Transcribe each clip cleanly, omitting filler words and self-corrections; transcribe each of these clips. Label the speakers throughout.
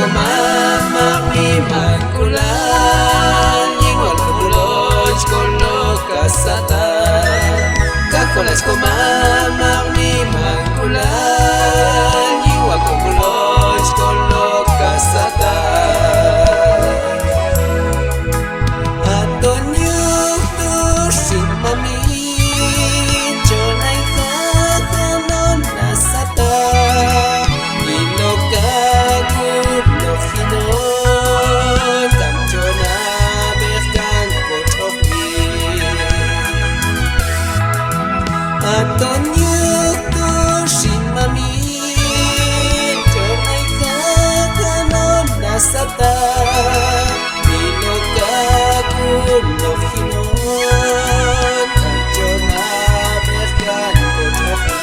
Speaker 1: mamak mi magkulan igual kuloy koloka sata kakolas ko mamak mi magkulan igual kuloy koloka sata aton yuk tu shimami chonai kakanon nasata aton yuk tu shimami chonai kakanon nasata nilokakum lohinon kanchona berkan kotoki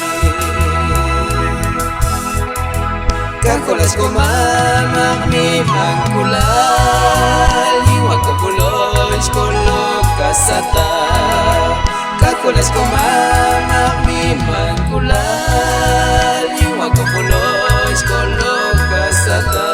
Speaker 1: kakolas ko mamak mi magkulal iwan ko kuloy koloka sata kakolas ko mamak mi magkulal iwan ko kuloy koloka sata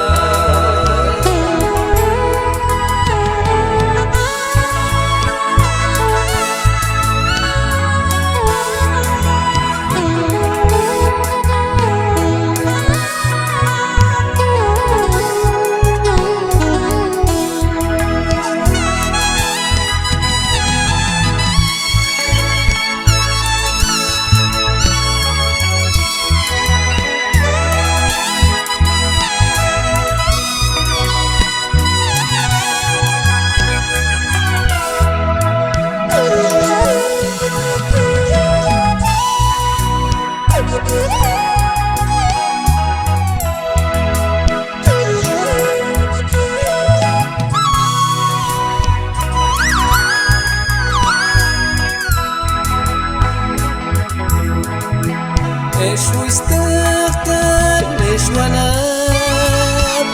Speaker 1: Eshu istakal eshwana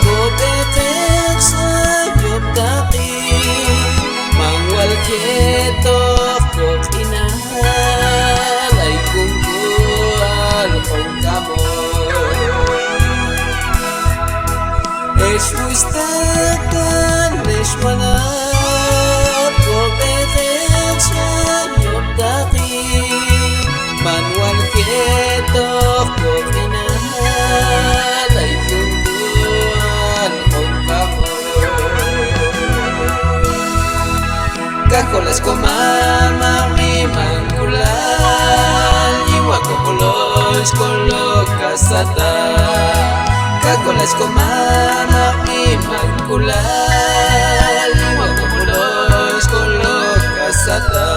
Speaker 1: bobetek sayop taki mangwal ketok kok inahal ay kungkual kong kamo Eshu istakal eshwana bobetek sayop taki manual ketok kok inahal ay kungkual kong kamo kakolas ko mamak mi magkulal iwan ko kuloy koloka sata kakolas ko mamak mi magkulal iwan ko kuloy koloka sata